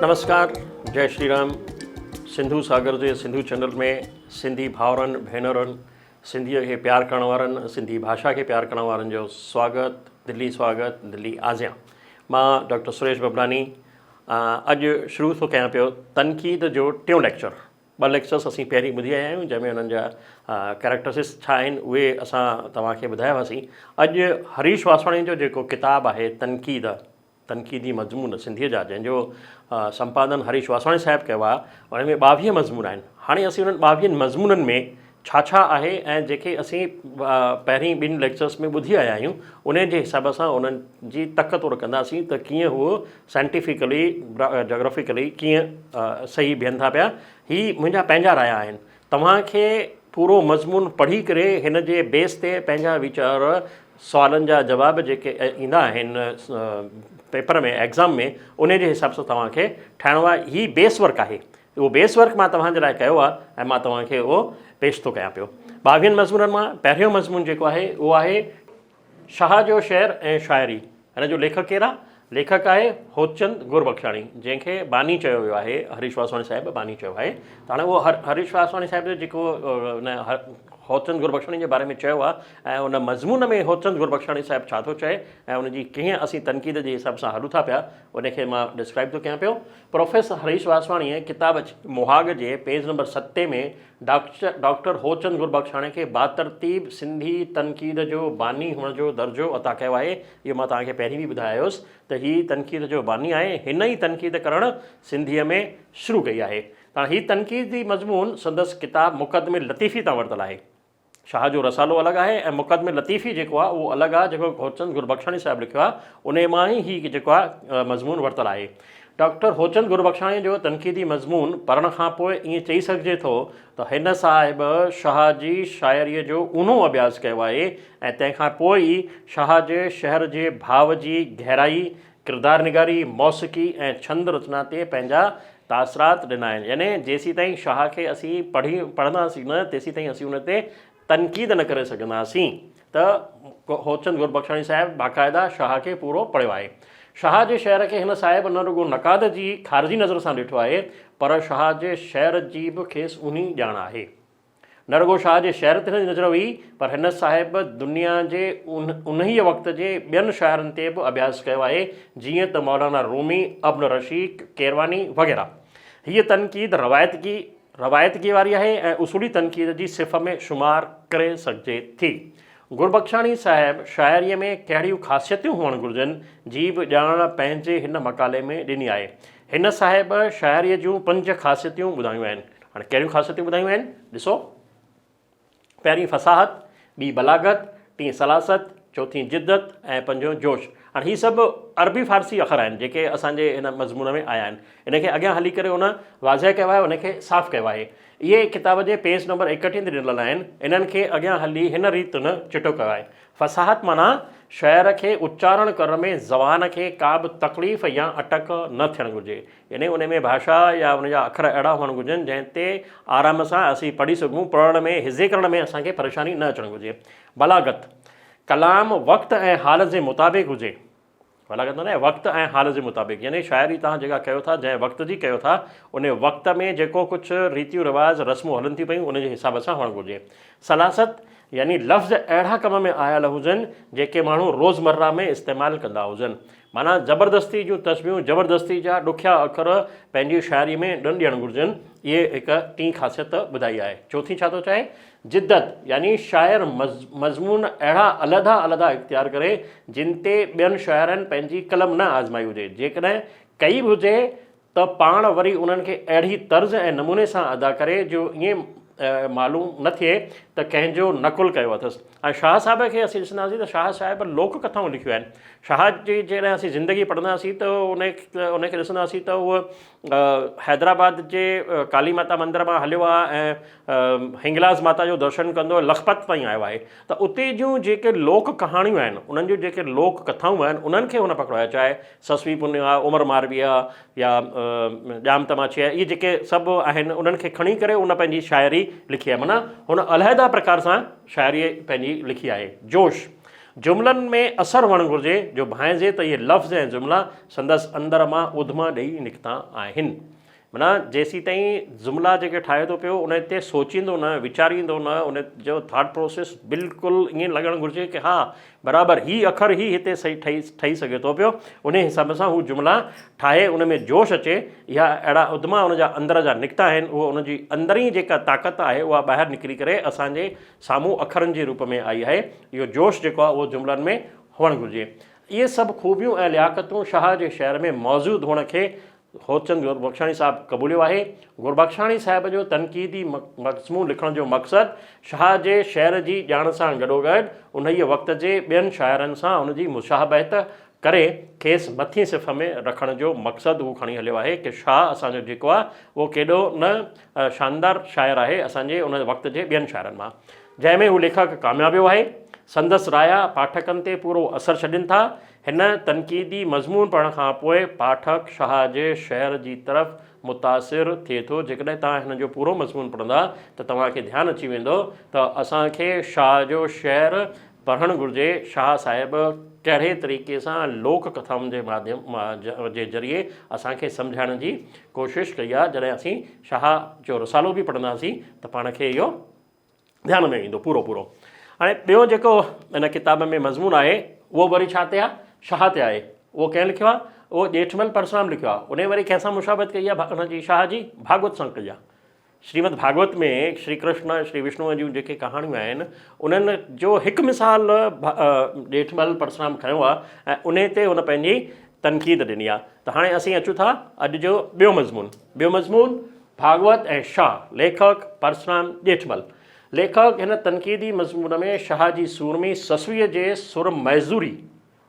नमस्कार, जय श्री राम। सिंधु सागर जे Sindhu channel में सिंधी भाउरनि भेनरुनि, सिंधीअ खे प्यार करण वारनि, सिंधी भाषा के प्यार करण वारनि जो स्वागत, दिल्ली आज़ियां। मां डॉक्टर सुरेश बबलानी अॼु शुरू थो कयां पियो तनक़ीद जो टियों लेक्चर। 2 लेक्चर्स असीं पहिरीं ॿुधी आया आहियूं, जंहिंमें उन्हनि जा कैरेक्टरिस्टिक्स छा आहिनि उहे असां तव्हांखे ॿुधाया हुआसीं। अॼु हरीश वासवाणी जो जेको किताबु आहे तनक़ीदी मज़मून सिंधीअ जा, जंहिंजो संपादन हरीश वासवाणी साहिबु कयो आहे, उन में 22 मज़मून आहिनि। हाणे असीं उन्हनि 22 मज़मूननि में छा आहे ऐं जेके असीं पहिरीं 2 लेक्चर्स में ॿुधी आया आहियूं, उन जे हिसाब सां उन्हनि जी तक तोड़ कंदासीं त कीअं उहो साइंटिफिकली जोग्राफिकली कीअं सही बीहनि था पिया। ही मुंहिंजा पंहिंजा राय आहिनि। तव्हांखे पूरो मज़मून पढ़ी करे हिन जे बेस ते पंहिंजा वीचार, सुवालनि जा जवाब जेके ईंदा आहिनि पेपर में, एग्ज़ाम में, उन जे हिसाब सां तव्हांखे ठाहिणो आहे। ही बेस वर्क आहे। उहो बेस वर्क मां तव्हांजे लाइ कयो आहे ऐं मां तव्हांखे उहो पेश थो कयां पियो। 22 मज़मूननि मां पहिरियों मज़मून जेको आहे उहो आहे शाह जो शेर ऐं शाइरी। हिन जो लेखक केरु आहे? लेखक आहे होचंद गुरबख्शाणी, जंहिंखे बानी चयो वियो आहे। हरीश वासवाणी साहिबु बानी चयो आहे। त हाणे उहो हरीश वासवाणी साहिब जो जेको होचंद गुरबख्शाणी जे बारे में चयो आहे ऐं उन मज़मून में होचंद गुरबख्शाणी साहिबु छा थो चए ऐं उनजी कीअं असीं तनक़ीद जे हिसाब सां हलूं था पिया, उनखे मां डिस्क्राइब थो कयां पियो। प्रोफेसर हरीश वासवाणीअ किताब मुहाग जे पेज नंबर 7 में डॉक्टर होचंद गुरबख्शाणी खे बातरतीब सिंधी तनक़ीद जो बानी हुअण जो दर्जो अता कयो आहे। इहो मां तव्हांखे पहिरीं बि ॿुधायोसि त हीअ तनक़ीद जो बानी आहे। हिन ई तनक़ीद करणु सिंधीअ में शुरू कई आहे। त हीअ तनक़ीदी मज़मून संदसि किताब मुक़दमे लतीफ़ी तां वरितलु आहे। शाह जो रसालो अलॻि आहे ऐं मुक़दमे लतीफ़ी जेको आहे उहो अलॻि आहे, जेको होचंद गुरबख्शाणी साहिबु लिखियो आहे। उन मां ई ही जेको आहे मज़मून वरितलु आहे। डॉक्टर होचंद गुरबख्शाणी जो तनक़ीदी मज़मून पढ़ण खां पोइ ईअं चई सघिजे थो त हिन साहिबु शाह जी शाइरीअ जो ऊनो अभ्यास कयो आहे ऐं तंहिंखां पोइ ई शाह जे शहर जे भाव जी गहराई, किरदार निगारी, मौसीक़ी ऐं छंद रचना ते पंहिंजा तासरात ॾिना आहिनि। यानी जेसीं ताईं शाह खे असीं पढ़ंदासीं न, तेसीं ताईं असीं उन ते तनक़ीद न करे सघंदासीं। त होचंद गुरबख्शाणी साहिबु बाक़ाइदा शाह खे पूरो पढ़ियो आहे। शाह जे शहर खे हिन साहिबु न रुॻो नक़ाद जी ख़ारिजी नज़र सां ॾिठो आहे, पर शाह जे शहर जी बि खेसि उन ॼाण आहे। न रुॻो शाह जे शहर ते नज़र हुई, पर हिन साहिबु दुनिया जे उन ई वक़्त जे ॿियनि शाइरनि ते बि अभ्यास कयो आहे, जीअं त मौलाना रूमी, अब्न रशीद, केरवानी वग़ैरह। हीअ तनक़ीद रवायतगी वारी आहे ऐं उसूली तनक़ीद जी सिफ़ में शुमार करे सघिजे थी। गुरबख्शाणी साहिबु शाइरीअ में कहिड़ियूं ख़ासियतूं हुअणु घुरिजनि जी बि ॼाण पंहिंजे हिन मक़ाले में ॾिनी आहे। हिन साहिबु शाइरीअ जूं 5 ख़ासियतूं ॿुधायूं आहिनि। हाणे कहिड़ियूं ख़ासियतूं ॿुधायूं आहिनि ॾिसो। पहिरीं फ़साहत, ॿी बलागत, टीं सलासत, चौथीं जिद्दत ऐं 5 जोश। हाणे हीअ सभु अरबी फ़ारसी अख़र आहिनि जेके असांजे हिन मज़मून में आया आहिनि। इनखे अॻियां हली करे उन वाज़ह कयो आहे, उनखे साफ़ु कयो आहे। इहे किताब जे पेज नंबर 31 ते ॾिनल आहिनि। इन्हनि खे अॻियां हली हिन रीति न चिटो कयो आहे। फ़साहत माना शहर खे उच्चारण करण में ज़बान खे का बि तकलीफ़ या अटक न थियणु घुरिजे। यानी उन में भाषा या उनजा अख़र अहिड़ा हुअणु घुरिजनि जंहिं ते आराम सां असीं पढ़ी सघूं, पढ़ण में हिज़े करण में असांखे परेशानी न अचणु घुरिजे। बलागत, कलाम वक़्त ऐं हाल जे मुताबिक़ हुजे। बलागत माना वक़्त ऐं हाल जे मुताबिक़, यानी शाइरी तव्हां जेका कयो था, जंहिं वक़्त जी कयो था, उन वक़्त में जेको कुझु रीतियूं रिवाज़ रस्मूं हलनि थियूं पियूं, उनजे हिसाब सां हुअणु घुरिजे। सलासत, यानी लफ़्ज़ अहिड़ा कम में आयल हुजनि जेके माण्हू रोज़मर्रा में इस्तेमालु कंदा हुजनि। माना ज़बरदस्ती जूं तस्वीरूं, ज़बरदस्ती जा ॾुखिया अख़र पंहिंजी शाइरी में न ॾियणु घुरिजनि। इहे हिकु टीं ख़ासियत ॿुधाई आहे। चौथीं छा थो चए? जिद्दत, यानी शाइर मज़मून अहिड़ा अलॻि इख़्तियार करे जिन ते ॿियनि शाइरनि पंहिंजी कलम न आज़माई हुजे। जेकॾहिं कई बि हुजे त पाण वरी उन्हनि खे अहिड़ी तर्ज़ ऐं नमूने सां अदा करे जो ईअं मालूम न थिए त कंहिंजो नकुल कयो अथसि। ऐं शाह साहिब खे असीं ॾिसंदासीं त शाह साहिबु लोक कथाऊं लिखियूं आहिनि। शाह जी जॾहिं असीं ज़िंदगी पढ़ंदासीं त उनखे ॾिसंदासीं त उहो हैदराबाद जे काली माता मंदर मां हलियो आहे ऐं हिंगलाज माता जो दर्शन कंदो लखपत ताईं आयो आहे। त उते जूं जेके लोक कहाणियूं आहिनि, उन्हनि जूं जेके लोक कथाऊं आहिनि, उन्हनि खे हुन पकड़ो आहे। चाहे ससवी पुन्य आहे, उमर मारवी आहे या ॼाम तमाची आहे, इहे जेके सभु आहिनि उन्हनि खे खणी करे उन पंहिंजी शाइरी लिखी आहे। माना हुन अलहदा प्रकार सां शाइरी पंहिंजी लिखी आहे। जोश, जुमलनि में असरु हुअणु घुरिजे जो भाइजे त इहे लफ़्ज़ ऐं जुमिला संदसि अंदर मां उधमा ॾेई निकिता आहिनि। माना जेसीं ताईं जुमिला जेके ठाहे थो पियो उन ते सोचींदो न, वीचारींदो न, उन जो थॉट प्रोसेस बिल्कुलु ईअं लॻणु घुरिजे कि हा बराबरि ही अखर ही हिते सही ठही सघे थो पियो। उन हिसाब सां हू जुमिला ठाहे, उन में जोश अचे, या अहिड़ा उधमा उन जा अंदर जा निकिता आहिनि, उहो उनजी अंदरी जेका ताक़त आहे उहा ॿाहिरि निकिरी करे असांजे साम्हूं अखरनि जे रूप में आई आहे। इहो जोश जेको आहे उहो जुमिलनि में हुअणु घुरिजे। इहे सभु ख़ूबियूं ऐं लियाक़तूं शाह जे शहर में मौजूदु हुअण खे होचंद गुरबख्शाणी साहिबु क़बूलियो आहे। गुरबख्शाणी साहिब जो तनक़ीदी मज़मून लिखण जो मक़सदु शाह जे शहर जी ॼाण सां गॾोगॾु उन ई वक़्त जे ॿियनि शाइरनि सां उनजी मुशाहबत करे खेसि मथीं सिफ़ में रखण जो मक़सदु हू खणी हलियो आहे कि शाह असांजो जेको आहे उहो केॾो न शानदार शाइर आहे असांजे उन वक़्त जे ॿियनि शाइरनि मां, जंहिंमें हू लेखक कामयाबियो आहे। संदसि राया पाठकनि ते पूरो असरु छॾनि था। हिन तनक़ीदी मज़मून पढ़ण खां पोइ पाठक शाह जे शहर जी तरफ़ मुतासिर थिए थो। जेकॾहिं तव्हां हिन जो पूरो मज़मून पढ़ंदा त तव्हांखे ध्यानु अची वेंदो त असांखे शाह जो शहर पढ़णु घुरिजे। शाह साहिबु कहिड़े तरीक़े सां लोक कथाउनि जे माध्यम जे ज़रिए असांखे सम्झाइण जी कोशिशि कई आहे। जॾहिं असीं शाह जो रसालो बि पढ़ंदासीं त पाण खे इहो ध्यान में ईंदो पूरो पूरो। हाणे ॿियो जेको हिन किताब में मज़मून आहे उहो वरी छा ते आहे, शाह ते आहे। उहो कंहिं लिखियो आहे, उहो ॼेठमल परशुराम लिखियो आहे। उन वरी कंहिंसां मुशाबत कई आहे हुनजी शाह जी भागवत सां कई आहे। श्रीमद भागवत में श्री कृष्ण श्री विष्णुअ जूं जेके कहाणियूं आहिनि उन्हनि जो हिकु मिसाल ॼेठमल परशुराम खयो आहे ऐं उन ते हुन पंहिंजी तनक़ीद ॾिनी आहे। त हाणे असीं अचूं था अॼु जो ॿियो मज़मून भागवत ऐं शाह। लेखक परशुराम ॼेठमल। लेखक हिन तनक़ीदी मज़मून में शाह जी सूरमी ससवीअ जे सुर मैज़ूरी,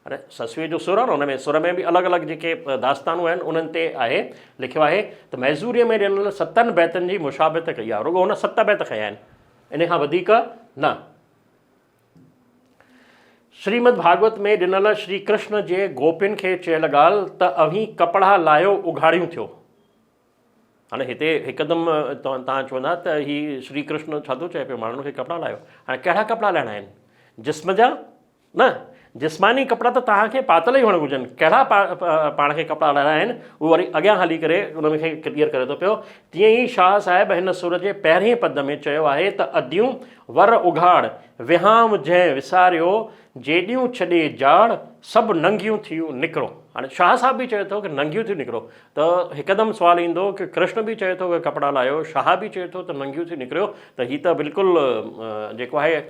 अरे ससवीअ जो सुर आहे न, हुन में सुर में बि अलॻि अलॻि जेके दास्तानूं आहिनि उन्हनि ते आहे लिखियो आहे त मैज़ूरीअ में ॾिनल 7 बैतनि जी मुशाबत कई आहे। रुॻो हुन 7 बैत खया आहिनि, इन खां वधीक न। श्रीमद भागवत में ॾिनल श्री कृष्ण जे गोपियुनि खे चयल ॻाल्हि त अवी कपिड़ा लाहियो उघाड़ियूं थियो। हाणे हिते हिकदमि तव्हां चवंदा त हीउ श्री कृष्ण छा थो चए पियो माण्हुनि खे कपिड़ा लाहियो। हाणे कहिड़ा कपिड़ा लाहिणा आहिनि? जिस्म जा न, जिस्मानी कपिड़ा त तव्हांखे पातल ई हुअणु घुरिजनि। कहिड़ा पाण खे कपिड़ा लाहिणा आहिनि उहो वरी अॻियां हली करे उन खे क्लियर करे थो पियो। तीअं ई शाह साहिबु हिन सुर जे पहिरें पद में चयो आहे त अदियूं वर उघाड़ विहांव जंहिं विसारियो जेॾियूं छॾे जाड़ सभु नंगियूं थियूं निकिरो। हाणे शाह साहिबु बि चए थो कि नंगियूं थियूं निकिरो, त हिकदमि सुवालु ईंदो कि कृष्ण बि चए थो कि कपिड़ा लाहियो, शाह बि चए थो त नंगियूं थियूं निकिरियो, त हीअ त बिल्कुलु जेको आहे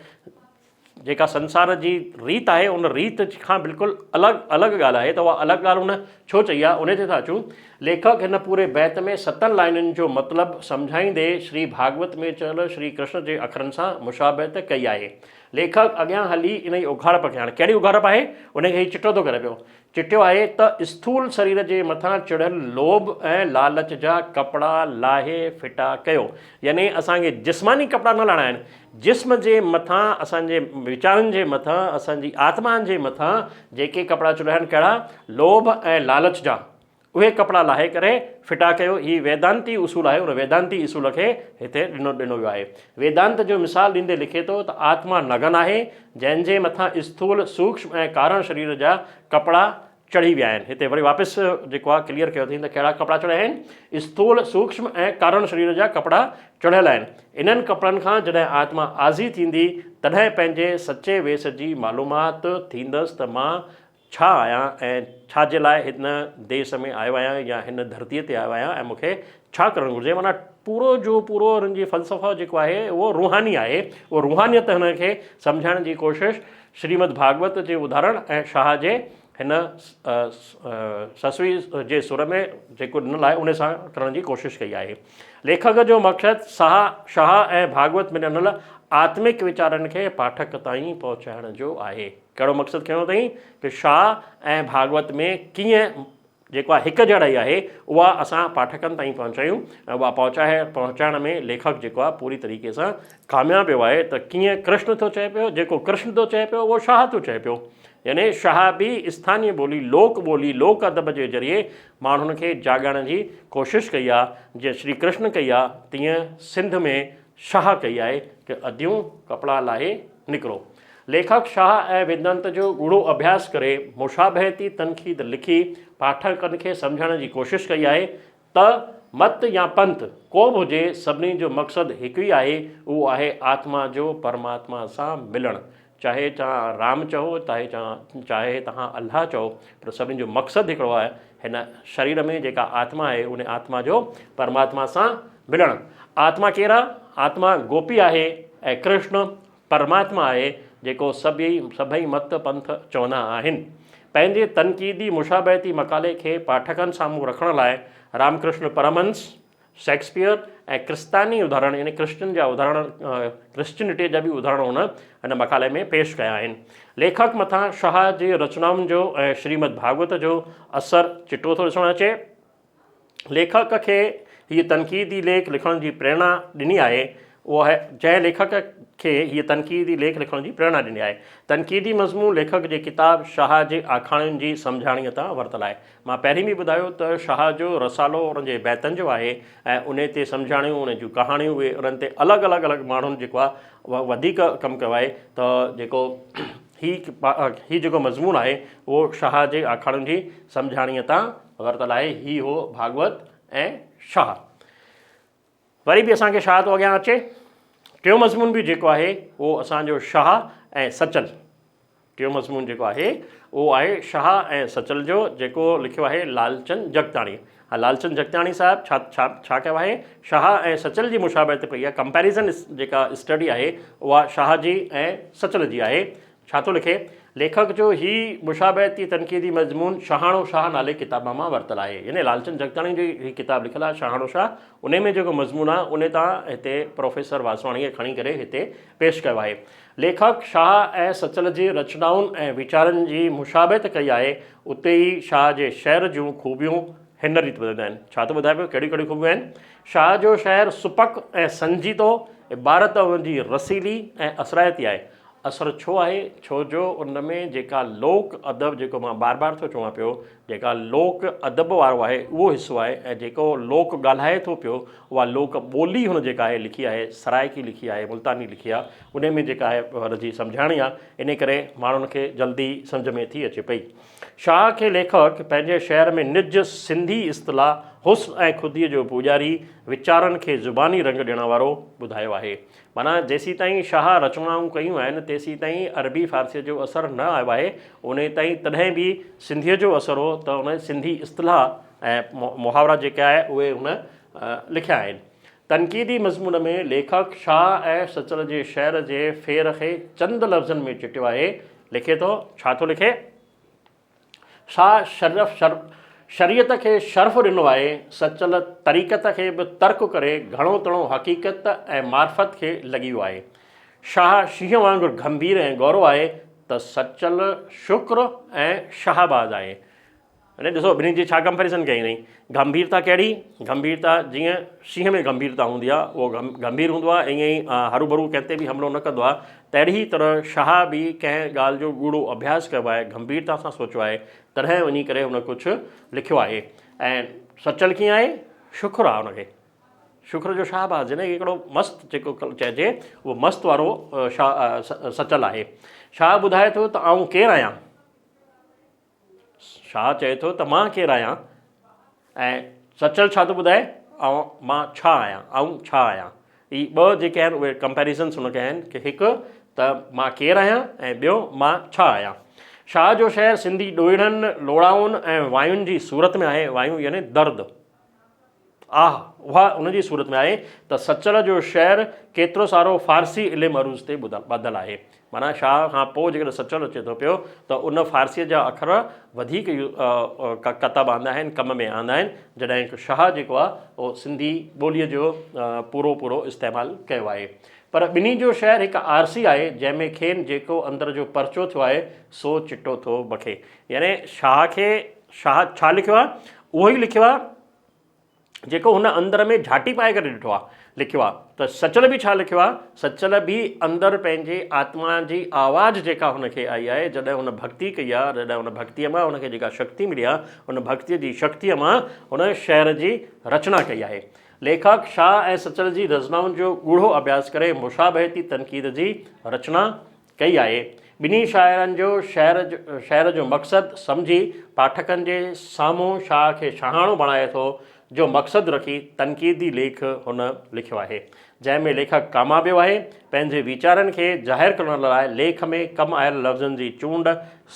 जेका संसार जी रीत आहे उन रीत खां बिल्कुलु अलॻि ॻाल्हि आहे। त उहा अलॻि ॻाल्हि उन छो चई आहे उन ते था अचूं। लेखक हिन पूरे बैत में 7 लाइनुनि जो मतिलबु सम्झाईंदे श्री भागवत में चयल श्री कृष्ण जे अखरनि सां मुशाबत कई आहे। लेखक अॻियां हली इन जी उघाड़प खे, हाणे कहिड़ी उघाड़प आहे उनखे हीउ चिटो थो करे पियो। चिटियो आहे त स्थूल शरीर जे मथां चढ़ियल लोभ ऐं लालच जा कपिड़ा लाहे फिटा कयो। यानी असांखे जिस्मानी कपिड़ा न लाहिणा आहिनि, जिस्म जे मथां असांजे वीचारनि जे मथां असांजी आत्माउनि जे मथां जेके कपिड़ा चढ़िया आहिनि कहिड़ा, लोभ ऐं लालच जा, उहे कपिड़ा लाहे करे फिटा कयो। हीउ वेदांती उसूल आहे। उन वेदांती उसूल खे हिते ॾिनो वियो आहे। वेदांत जो मिसाल ॾींदे लिखे थो त आत्मा नगन आहे जंहिंजे मथां स्थूल सूक्ष्म ऐं कारण शरीर जा कपिड़ा चढ़ी विया आहिनि। हिते वरी वापसि जेको आहे क्लियर कयो अथई त कहिड़ा कपिड़ा चढ़िया आहिनि, स्थूल सूक्ष्म ऐं कारण शरीर जा कपिड़ा चढ़ियल आहिनि। इन्हनि कपिड़नि खां जॾहिं आत्मा आज़ी थींदी तॾहिं पंहिंजे सचे वेस जी मालूमात थींदसि त मां छा आहियां ऐं छा जे लाइ हिन देश में आयो आहियां या हिन धरतीअ ते आयो आहियां ऐं मूंखे छा करणु घुरिजे। माना पूरो जो पूरो हुननि जी फ़लसफ़ा जेको आहे उहो रूहानी आहे। उहो रूहानियत हिनखे सम्झाइण जी कोशिशि श्रीमद भागवत जे उदाहरण ऐं शाह जे हिन ससवी जे सुर में जेको ॾिनल आहे उन सां करण जी कोशिशि कई आहे। लेखक जो मक़सदु शाह ऐं भागवत में ॾिनल आत्मिक वीचारनि खे पाठक ताईं पहुचाइण जो आहे। कहिड़ो मक़सदु खयो अथई कि शाह ऐं भागवत में कीअं जेको आहे हिकु जहिड़ा ई आहे उहा असां पाठकनि ताईं पहुचायूं ऐं उहा पहुचाइण में लेखक जेको आहे पूरी तरीक़े सां कामयाबु वियो आहे। त कीअं कृष्ण थो चए पियो, जेको कृष्ण थो चए पियो उहो शाह थो चए पियो। यानी शाह बि स्थानीय ॿोली लोक अदब जे ज़रिए माण्हुनि खे जाॻाइण जी कोशिशि कई आहे। जीअं श्री कृष्ण कई आहे तीअं सिंध में शाह कई आहे कि अदियूं कपिड़ा लाहे निकिरो। लेखक शाह ऐं वेदांत जो गूढ़ो अभ्यास करे मुशाबहती तनक़ीद लिखी पाठकनि खे सम्झण जी कोशिशि कई आहे त मत या पंथ को बि हुजे, सभिनी जो मक़सदु हिकु ई आहे, उहो आहे आत्मा जो परमात्मा सां मिलणु। चाहे तव्हां राम चओ, चाहे तव्हां अल्लाह चओ, पर सभिनी जो मक़सदु हिकिड़ो आहे, हिन शरीर में जेका आत्मा आहे उन आत्मा जो परमात्मा सां मिलणु। आत्मा केरु आहे? आत्मा गोपी आहे ऐं कृष्ण परमात्मा आहे, जेको सभई मत पंथ चवंदा आहिनि। पंहिंजे तनक़ीदी मुशाबहती मक़ाले खे पाठकनि साम्हूं रखण लाइ रामकृष्ण परमहंस, शेक्सपियर ऐं क्रिस्तानी उदाहरण, यानी क्रिश्चियन जा उदाहरण, क्रिश्चियनिटी जा बि उदाहरण हुन हिन मक़ाले में पेश कया आहिनि। लेखक मथां शाह जे रचनाउनि जो ऐं श्रीमद भागवत जो असरु चिटो थो ॾिसणु अचे। लेखक खे हीअ तनक़ीदी लेख लिखण जी प्रेरणा ॾिनी आहे, उहो आहे जंहिं लेखक खे हीअ तनक़ीदी लेख लिखण जी प्रेरणा ॾिनी आहे। तनक़ीदी मज़मून लेखक जे किताब शाह जे आखाणियुनि जी सम्झाणीअ तां वरितल आहे। मां पहिरीं बि ॿुधायो त शाह जो रसालो उन जे बैतनि जो आहे ऐं उन ते सम्झाणियूं, उन जूं कहाणियूं, उहे उन्हनि ते अलॻि माण्हुनि जेको आहे वधीक कमु कयो आहे। त जेको ही जेको मज़मून आहे उहो शाह जे आखाणियुनि जी सम्झाणीअ तां वरितल आहे। ही हो भागवत ऐं शाह। वरी बि असांखे शाह थो अॻियां अचे। टियों मज़मून बि जेको आहे उहो असांजो शाह ऐं सचल। टियों मज़मून जेको आहे उहो आहे शाह ऐं सचल जो, जेको लिखियो आहे लालचंद जगताणी। लालचंद जगताणी साहिबु छा कयो आहे? शाह ऐं सचल जी मुशाबहत कई आहे। कंपैरिज़न जेका स्टडी आहे उहा शाह जी ऐं सचल जी आहे। छा थो लिखे? लेखक जो ही मुशाबहती तनक़ीदी मज़मून शहाणो शाह नाले किताब मां वरितल आहे। यानी लालचंद जगताणी जी ही किताब लिखियलु आहे शहाणो शाह, उन में जेको मज़मून आहे उन तां हिते प्रोफेसर वासवाणीअ खणी करे हिते पेश कयो आहे। लेखक शाह ऐं सचल जी रचनाउनि ऐं वीचारनि जी मुशाबहत कई आहे। उते ई शाह जे शहर जूं ख़ूबियूं हिन रीति ॿुधाईंदा आहिनि। छा थो ॿुधाए पियो? कहिड़ियूं कहिड़ियूं ख़ूबियूं आहिनि? शाह जो शहर सुपक ऐं संजीदो, इबारत उनजी रसीली ऐं असरायती आहे। असरु छो आहे? छो जो उन में जेका लोक अदब, जेको मां बार बार थो चवां पियो, जेका लोक अदब वारो आहे उहो हिसो आहे, ऐं जेको लोक ॻाल्हाए थो पियो उहा लोक ॿोली हुन जेका आहे लिखी आहे, सराइकी लिखी आहे, मुल्तानी लिखी आहे, उन में जेका आहे हुनजी सम्झाणी आहे। इन करे माण्हुनि खे जल्दी सम्झ में थी अचे पई। शाह खे लेखक पंहिंजे शहर में निज सिंधी इस्तलाह हुस्न ऐं ख़ुदीअ जो पुॼारी, वीचारनि खे ज़ुबानी रंग ॾियण वारो ॿुधायो आहे। माना जेसीं ताईं शाह रचनाऊं कयूं आहिनि तेसीं ताईं अरबी फ़ारसीअ जो असरु न आयो आहे। उन ताईं तॾहिं बि सिंधीअ जो असरु हो, त उन सिंधी इस्तलाह ऐं मुहावरा जेके आहे उहे हुन लिखिया आहिनि। तनक़ीदी मज़मून में लेखक शाह ऐं सचल जे शहर जे फेर खे चंद लफ़्ज़नि में चिटियो आहे। लिखे थो, छा थो लिखे? शाह शरीयत खे शर्फ़ ॾिनो आहे, सचल तरीक़त खे बि तर्क करे घणो तणो हक़ीक़त ऐं मार्फत खे लॻी वियो आहे। शाह शींहं वांगुरु गंभीर ऐं गौरव आहे, त सचल शुक्र ऐं शाहबाज़ आहे। अने ॾिसो ॿिन्हिनि जी छा कंपेरिज़न कई अथई। गंभीरता कहिड़ी? गंभीरता जीअं शींहं में गंभीरता हूंदी आहे, उहो गंभीर हूंदो आहे, ईअं ई हरू भरू कंहिं ते बि हमिलो न कंदो आहे। तहिड़ी तरह शाह बि कंहिं ॻाल्हि जो गूढ़ो अभ्यास कयो आहे, गंभीरता सां सोचियो आहे, तॾहिं वञी करे हुन कुझु लिखियो आहे। ऐं सचल कीअं आहे? शुक्र आहे हुनखे, शुक्र जो शाहबाज़, जॾहिं हिकिड़ो मस्तु जेको चइजे उहो मस्तु वारो सचल आहे। शाह ॿुधाए थो त आऊं केरु आहियां। शाह चए थो त मां केरु आहियां, ऐं सचल छा थो ॿुधाए? मां छा आहियां, आऊं छा आहियां। ही ॿ जेके आहिनि उहे कंपेरिज़न्स हुनखे आहिनि कि हिकु त मां केरु आहियां ऐं ॿियो मां छा आहियां। शाह जो शहर सिंधी ॾोहिड़नि, लोड़ाउनि ऐं वायुनि जी सूरत में आहे। वायु यानी दर्द, उहा उनजी सूरत में आहे। त सचल जो शहर केतिरो सारो फ़ारसी इल्मु अरूज़ ते ॿधल आहे। माना शाह खां पोइ जेकॾहिं सचल अचे थो पियो त उन फ़ारसीअ जा अखर वधीक किताब आंदा आहिनि, कम में आंदा आहिनि, जॾहिं शाह जेको आहे उहो सिंधी ॿोलीअ जो पूरो इस्तेमालु कयो आहे। पर ॿिन्ही जो शहर हिकु आरसी आहे, जंहिंमें खेनि जेको अंदरि जो परचो थियो आहे सो चिटो थो बखे। यानी शाह छा लिखियो आहे? उहो ई लिखियो आहे जेको हुन अंदर में झाटी पाए करे ॾिठो आहे, लिखियो आहे। त सचल बि छा लिखियो आहे? सचल बि अंदरि पंहिंजे आत्मा जी आवाज़ जेका हुनखे आई आहे, जॾहिं हुन भक्ति कई आहे, जॾहिं हुन भक्तीअ मां हुनखे जेका शक्ति मिली आहे, हुन भक्तीअ जी शक्तीअ मां हुन शहर जी रचना कई आहे। लेखक शाह ऐं सचल जी रचनाउनि जो गूढ़ो अभ्यास करे मुशाबहती तनक़ीद जी रचना कई आहे। ॿिन्ही शाइरनि जो शहर जो मक़सदु सम्झी पाठकनि जे साम्हूं शाह खे शहाणो बणाए थो जो मक़सदु रखी तनक़ीदी लेख हुन लिखियो आहे, जंहिंमें लेखक कामयाबु आहे। पंहिंजे वीचारनि खे ज़ाहिर करण लाइ लेख में कमु आयल लफ़्ज़नि जी चूंड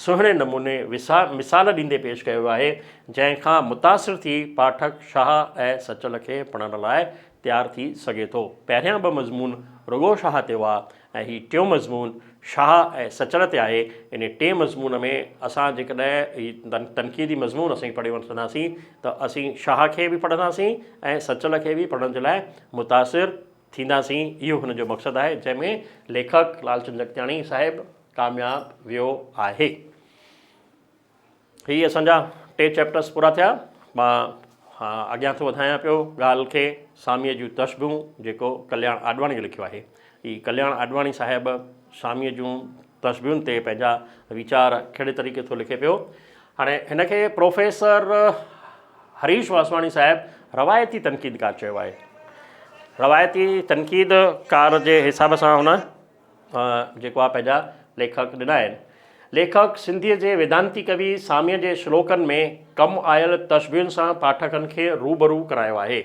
सुहिणे नमूने मिसाल ॾींदे पेश कयो आहे, जंहिंखां मुतासिर थी पाठक शाह ऐं सचल खे पढ़ण लाइ तयारु थी सघे थो। पहिरियां ॿ मज़मून रुॻो शाह ते हुआ ऐं हीउ टियों मज़मून शाह ऐं सचल ते आहे। इन टे मज़मून में असां जेकॾहिं हीउ तनक़ीदी मज़मून असीं पढ़ी वठंदासीं त असीं शाह खे बि पढ़ंदासीं ऐं सचल खे बि पढ़ण जे लाइ मुतासिर थींदासीं। इहो हुन जो मक़सदु आहे, जंहिंमें लेखक लालचंद जगतियाणी साहिबु कामयाबु वियो आहे। हीअ असांजा टे चैप्टर्स पूरा थिया। मां अॻियां थो वधायां पियो ॻाल्हि खे सामीअ जूं तशबूं, जेको कल्याण आडवाणी लिखियो आहे। हीअ कल्याण आडवाणी साहिबु सामीअ जूं तशबुनि ते पंहिंजा वीचार कहिड़े तरीक़े थो लिखे पियो। हाणे हिनखे प्रोफेसर हरीश वासवाणी साहिबु रवायती तनक़ीदकार चयो आहे। रवायती तनक़ीदकार जे हिसाब सां हुन जेको आहे पंहिंजा लेखक ॾिना आहिनि। लेखक सिंधीअ जे वेदांती कवि सामीअ जे श्लोकनि में कमु आयल तशबीहुनि सां पाठकनि खे रूबरू करायो आहे।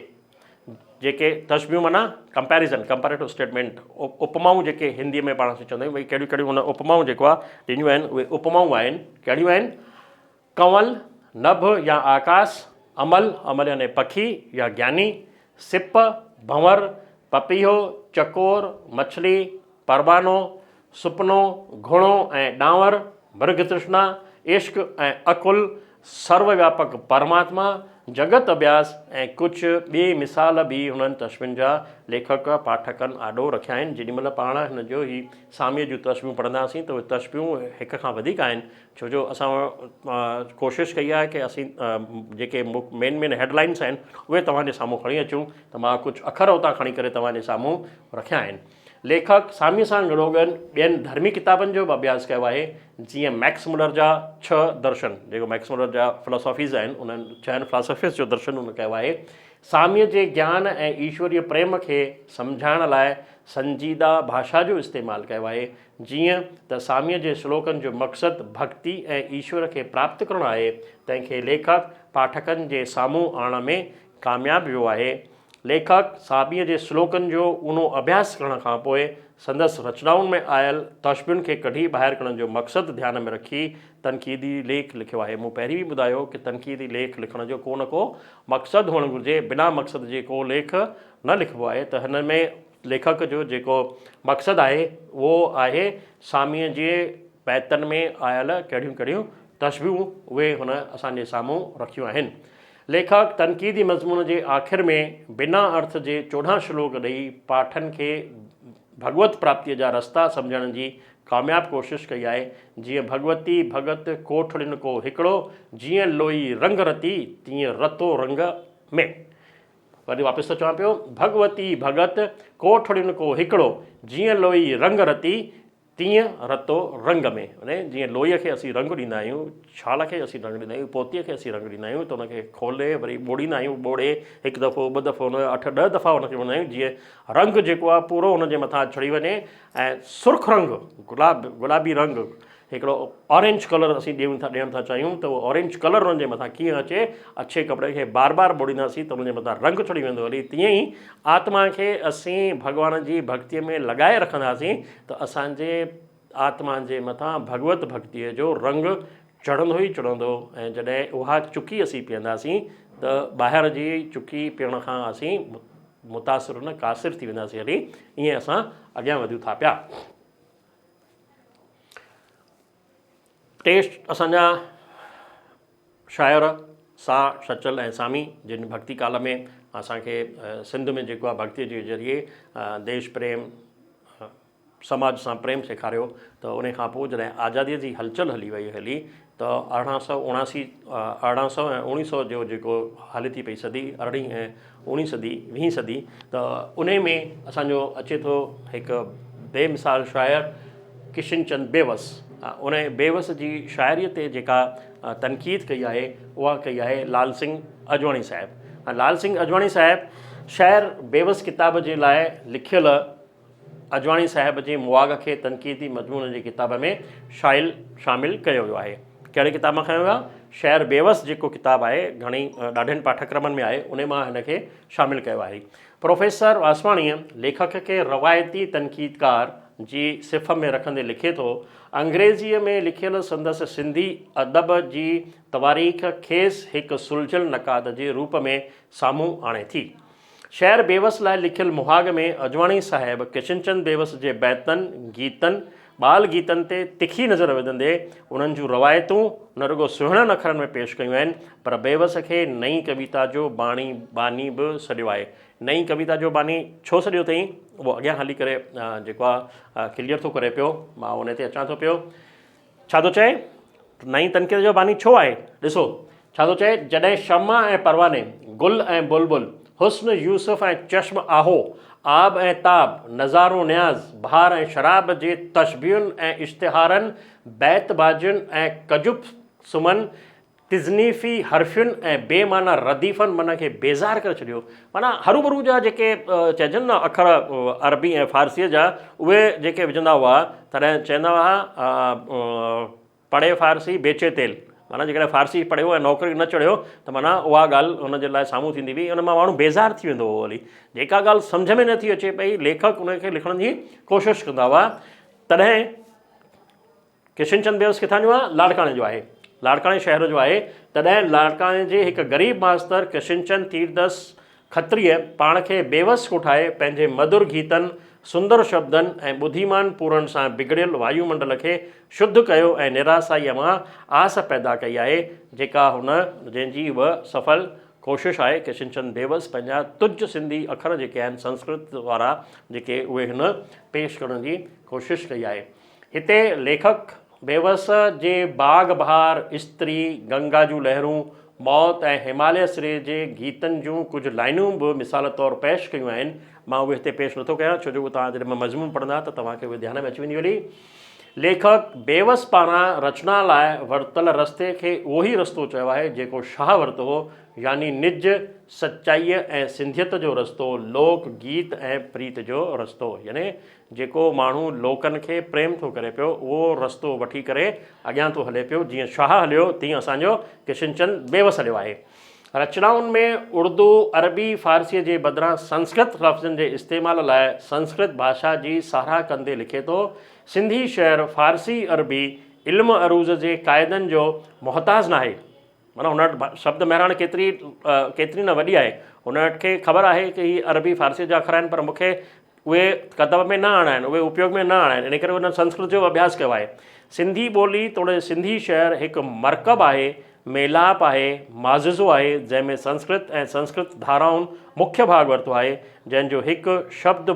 जेके तशबीहूं माना कंपैरेटिव स्टेटमेंट, उपमाऊं जेके हिंदीअ में पाण चवंदा आहियूं, भई कहिड़ियूं कहिड़ियूं हुन उपमाऊं जेको आहे ॾिनियूं आहिनि, उहे उपमाऊं आहिनि। कहिड़ियूं आहिनि? कंवल, नभ या आकाश, अमल यानी पखी या ज्ञानी, सिप, भंवर, पपीहो, चकोर, मछली, परवानो, सुपनो, घोड़ो ऐं डांवर, मृग तृष्णा, इश्क ऐं अकुल, सर्वव्यापक परमात्मा, जगत अभ्यास ऐं कुझु ॿिए मिसाल बि हुननि तशबीहुनि जा लेखक पाठकनि आॾो रखिया आहिनि। जेॾीमहिल पाण हिन जो ही सामीअ जूं तशबीहूं पढ़ंदासीं त उहे तशबीहूं हिक खां वधीक आहिनि, छो जो असां कोशिशि कई आहे कि असीं जेके मेन हेडलाइन्स आहिनि उहे तव्हांजे साम्हूं खणी अचूं, त मां कुझु अखर उतां खणी करे तव्हांजे साम्हूं रखिया आहिनि। लेखक सामीअ सां गॾोगॾु ॿियनि धर्मी किताबनि जो बि अभ्यास कयो आहे, जीअं मैक्स मुलर जा 6 दर्शन, जेको मैक्स मुलर जा फिलोसॉफीज़ आहिनि, उन्हनि 6 फिलोसॉफीज़ जो दर्शन हुन कयो आहे। सामीअ जे ज्ञान ऐं ईश्वरीय प्रेम खे सम्झाइण लाइ संजीदा भाषा जो इस्तेमालु कयो आहे, जीअं त सामीअ जे श्लोकनि जो मक़सदु भक्ति ऐं ईश्वर खे प्राप्त करणु आहे। तंहिंखे लेखक पाठकनि जे साम्हूं आणण में कामयाबु वियो आहे। लेखक सामीअ जे श्लोकनि जो ऊनो अभ्यास करण खां पोइ संदसि रचनाउनि में आयल तशबीहुनि खे कढी ॿाहिरि करण जो मक़सदु ध्यान में रखी तनक़ीदी लेख लिखियो आहे। मूं पहिरीं बि ॿुधायो कि तनक़ीदी लेख लिखण जो को न को मक़सदु हुअणु घुरिजे, बिना मक़सद जे को लेख न लिखिबो आहे। त हिन में लेखक जो जेको मक़सदु आहे उहो आहे सामीअ जे बैतनि में आयल कहिड़ियूं कहिड़ियूं तशबीहूं उहे हुन असांजे साम्हूं रखियूं आहिनि। लेखक तनक़ीदी मज़मून जे आख़िर में बिना अर्थ जे 14 श्लोक ॾेई पाठन खे भगवत प्राप्तिअ जा रस्ता सम्झण जी कामयाबु कोशिशि कई आहे। जीअं भगवती भगत कोठड़िन को हिकिड़ो, जीअं लोई रंग रती तीअं रतो रंग में। वरी वापसि थो चवां पियो, भगवती भगत कोठड़िन को हिकिड़ो, जीअं लोई रंग रती तीअं रतो रंग में। माने जीअं लोईअ खे असीं रंग ॾींदा आहियूं, छाल खे असीं रंग ॾींदा आहियूं, पोतीअ खे असीं रंग ॾींदा आहियूं, त उनखे खोले वरी ॿोड़ींदा आहियूं, ॿोड़े हिकु दफ़ो ॿ दफ़ो हुन 8-10 दफ़ा हुनखे वणंदा आहियूं, जीअं रंग जेको आहे पूरो हुनजे मथां चढ़ी वञे ऐं सुर्ख रंग, गुलाबी रंग, हिकिड़ो ऑरेंज कलर असीं ॾियण था चाहियूं, त उहो ऑरेंज कलर हुनजे मथां कीअं अचे, अच्छे कपिड़े खे बार बार ॿोड़ींदासीं त हुनजे मथां रंग चढ़ी वेंदो। हली तीअं ई आत्मा खे असीं भॻवान जी भक्तीअ में लॻाए रखंदासीं त असांजे आत्मा जे मथां भगवत भक्तीअ जो रंग चढ़ंदो ई चढ़ंदो। ऐं जॾहिं उहा चुकी असीं पीअंदासीं त ॿाहिरि जी चुकी पीअण खां असीं मुतासिर न कासिर थी वेंदासीं। हली ईअं असां अॻियां वधियूं था पिया। टेस्ट असांजा शाइर सा सचल ऐं सामी, जिन भक्ति काल में असांखे सिंध में जेको आहे भक्तीअ जे ज़रिए देश प्रेम समाज सां प्रेम सेखारियो, त उन खां पोइ जॾहिं आज़ादीअ जी हलचल हली वई त 1879 ऐं 1900 जो जेको हले थी पई सदी, 18वीं ऐं 19वीं सदी 20वीं सदी, त उन में असांजो अचे थो हिकु बेमिसाल शाइर किशन चंद बेवस। उन बेवस जी शाइरीअ ते जेका तनक़ीद कई आहे उहा कई आहे लाल सिंह अजवाणी साहिबु। लाल सिंह अजवाणी साहिबु शाइर बेवस किताब जे लाइ लिखियल अजवाणी साहिब जे मुआग खे तनक़ीदी मज़मून जी किताब में शामिल कयो वियो आहे। कहिड़े किताब मां खयो वियो आहे? शहर बेवस जेको किताबु आहे, घणी ॾाढनि पाठ्यक्रमनि में आहे, उन मां हिन खे शामिलु कयो आहे। प्रोफेसर वासवाणीअ लेखक खे रवायती तनक़ीदकार जी सिफ़ में रखंदे लिखे थो, अंग्रेज़ीअ में लिखियल संदसि सिंधी अदब जी तवारीख़ खेसि हिकु सुलझियल नक़ाद जे रूप में साम्हूं आणे थी। शहर बेवस लाइ लिखियल मुहाग में अजवाणी साहिब किशनचंद बेवस जे बैतनि, गीतनि, बाल गीतनि ते तिखी नज़र विझंदे उन्हनि जूं रवायतूं न रुगो सुहिणनि अखरनि में पेश कयूं आहिनि, पर बेवस खे नई कविता जो बानी बि सॾियो आहे। नई कविता जो बानी छो सॾियो अथई, उहो अॻियां हली करे जेको आहे क्लियर थो करे पियो, मां उन ते अचां थो पियो। छा थो चए? नई तनक़ीद जो बानी छो आहे? ॾिसो छा थो चए, जॾहिं शमा ऐं परवाने, गुल ऐं बुलबुल, हुस्न यूसुफ ऐं चश्म आहो, आब ऐं ताब, नज़ारो न्याज़, बहार ऐं शराब जे तशबीहुनि ऐं इश्तिहारनि, बैतबाजियुनि ऐं कजुब सुमन, तिज़नीफ़ी हर्फ़ियुनि ऐं बेमाना रदीफ़नि मन खे बेज़ार करे छॾियो। माना हरूभरू जा जेके चइजनि न अखर अरबी ऐं फ़ारसीअ जा, उहे जेके विझंदा हुआ, तॾहिं चवंदा हुआ पढ़े फ़ारसी बेचे तेल। माना जेकॾहिं फ़ारसी पढ़ियो ऐं नौकिरी न चढ़ियो त माना उहा ॻाल्हि हुनजे लाइ साम्हूं थींदी हुई, उन मां माण्हू बेज़ार थी वेंदो हो। हली जेका ॻाल्हि सम्झ में नथी अचे पई, लेखक उनखे लिखण जी कोशिशि कंदा हुआ। तॾहिं किशनचंद बेवस किथां जो आहे? लाड़काणे जो आहे, लाड़काणे शहर जो आहे। तॾहिं लाड़काणे जे हिकु ग़रीब मास्तर किशनचंद तीरदस खत्रीअ पाण खे बेवस कोठाए पंहिंजे मधुर गीतनि, सुंदर शब्दनि ऐं ॿुधीमान पूरन सां बिगड़ियल वायुमंडल खे शुद्ध कयो ऐं निरासाईअ मां आस पैदा कई आहे, जेका हुन जंहिंजी उहा सफल कोशिशि आहे। किशनचंद बेवस पंहिंजा तुज सिंधी अखर जेके आहिनि संस्कृत वारा जेके, उहे हिन पेश करण जी कोशिशि कई आहे। हिते लेखक बेवस जे बाग़ बहार, स्त्री, गंगा जूं लहरूं, मौत ऐं हिमालय सिरे जे गीतनि जूं कुझु लाइनूं बि मिसाल तौरु पेश कयूं आहिनि। मां उहे हिते पेश नथो कयां, छो जो तव्हां जॾहिं मज़मून पढ़ंदा त तव्हांखे उहे ध्यान में अची वेंदी हली। लेखक बेवस पारां रचना लाइ वरितल रस्ते खे उहो ई रस्तो चयो आहे जेको शाह वरितो हो, यानी निज, सचाईअ ऐं सिंधियत जो रस्तो, लोक गीत ऐं प्रीत जो रस्तो। यानी जेको माण्हू लोकनि खे प्रेम थो करे पियो, उहो रस्तो वठी करे अॻियां थो हले पियो। जीअं शाह हलियो, तीअं असांजो किशनचंद बेवस हलियो आहे। रचनाउनि में उर्दू, अरबी, फ़ारसीअ जे बदिरां संस्कृत लफ़्ज़नि जे इस्तेमाल लाइ संस्कृत भाषा जी साराह कंदे लिखे थो, सिंधी शहर फ़ारसी अरबी इल्म अरूज़ जे क़ाइदनि जो मुहताज़ न आहे। माना हुन वटि शब्द महिराण केतिरी न वॾी आहे, हुन खे ख़बर आहे कि हीअ अरबी फ़ारसी जा अखर आहिनि, पर मूंखे उहे कदब में न आणा आहिनि, उहे उपयोग में न आणा आहिनि, इन करे हुन संस्कृत जो अभ्यास कयो आहे। सिंधी ॿोली तोड़े सिंधी शहर हिकु मरकब आहे, मेलाप आहे, माज़िज़ो आहे, जंहिंमें संस्कृत ऐं संस्कृत धाराउनि मुख्य भाग वरितो आहे, जंहिंजो हिकु शब्द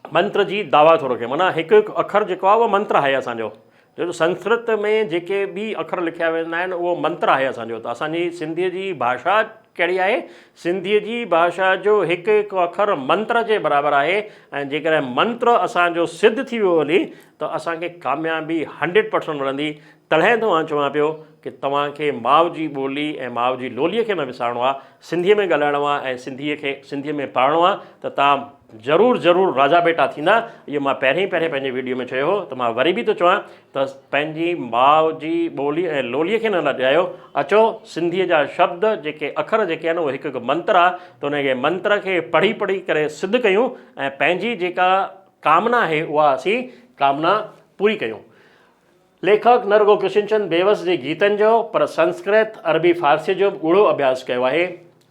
मंत्र जी दावा थो रखे। माना हिकु हिकु अखर जेको आहे उहो मंत्र आहे असांजो। जो संस्कृत में जेके बि अखर लिखिया वेंदा आहिनि उहो मंत्र आहे असांजो। त असांजी सिंधीअ जी भाषा कहिड़ी आहे? सिंधीअ जी भाषा जो हिकु हिकु अखर मंत्र जे बराबरि आहे, ऐं जेकॾहिं मंत्र असांजो सिद्ध थी वियो हली त असांखे कामयाबी 100% मिलंदी। तॾहिं त मां चवां पियो कि तव्हांखे माउ जी ॿोली ऐं माउ जी लोलीअ खे न विसारणो आहे, सिंधीअ में ॻाल्हाइणो आहे ऐं सिंधीअ में पढ़णो आहे, त तव्हां ज़रूरु राजा बेटा थींदा। इहो मां पहिरीं पंहिंजे वीडियो में चयो हो, त मां वरी बि थो चवां त पंहिंजी माउ जी ॿोली ऐं लोलीअ खे न लॼायो। अचो सिंधीअ जा शब्द जेके अखर जेके आहिनि उहे हिकु हिकु मंत्र आहे, त उनखे मंत्र खे पढ़ी करे सिद्ध कयूं ऐं पंहिंजी जेका कामना आहे उहा असीं कामना पूरी कयूं। लेखक न रुगो किशनचंद बेवस जे गीतनि जो, पर संस्कृत, अरबी, फ़ारसीअ जो ॻूढ़ो अभ्यास कयो आहे।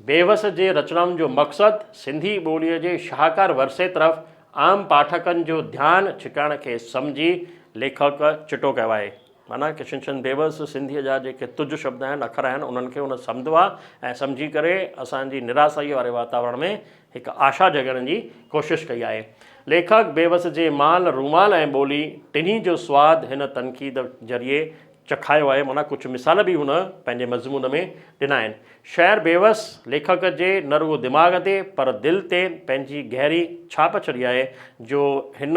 बेवस जे रचनाउनि जो मक़सदु सिंधी ॿोलीअ जे शाहकार वरसे तरफ़ आम पाठकनि जो ध्यानु छिकाइण खे सम्झी लेखक चिटो कयो आहे। माना किशनचंद बेवस सिंधीअ जा जेके तुज शब्द आहिनि, अखर आहिनि, उन्हनि खे उन सम्झो आहे ऐं सम्झी करे असांजी निरासाईअ वारे वातावरण में हिकु आशा जगाइण जी कोशिशि कई आहे। लेखक बेवस जे माल, रूमाल ऐं ॿोली टिन्ही जो सवादु हिन तनक़ीद ज़रिए चखायो आहे। माना कुझु मिसाल बि हुन पंहिंजे मज़मून में ॾिना आहिनि। शहर बेवस लेखक जे न रुगो दिमाग़ ते पर दिलि ते पंहिंजी गहरी छाप छॾी आहे, जो हिन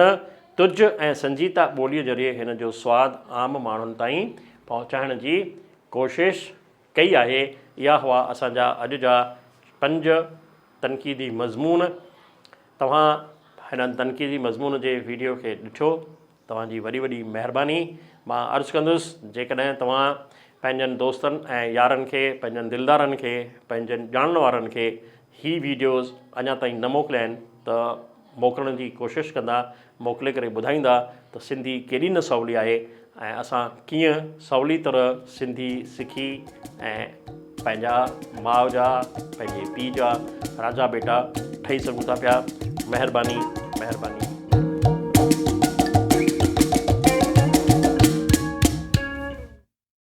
तुज ऐं संजीता ॿोलीअ ज़रिए हिन जो सवादु आम माण्हुनि ताईं पहुचाइण जी कोशिशि कई आहे। इहा हुआ असांजा अॼु जा 5 तनक़ीदी मज़मून। तव्हां हिन तनक़ीदी मज़मून जे वीडियो खे ॾिठो, तव्हांजी वॾी वॾी महिरबानी। मां अर्ज़ु कंदुसि जेकॾहिं तव्हां पंहिंजनि दोस्तनि ऐं यारनि खे, पंहिंजनि दिलदारनि खे, पंहिंजनि ॼाणण वारनि खे ही वीडियोज़ अञा ताईं न मोकिलिया आहिनि त मोकिलण जी कोशिशि कंदा, मोकिले करे ॿुधाईंदा त सिंधी केॾी न सवली आहे ऐं असां कीअं सवली तरह सिंधी सिखी ऐं पंहिंजा माउ जा, पंहिंजे पीउ जा राजा बेटा ठही सघूं था पिया। महिरबानी, महिरबानी।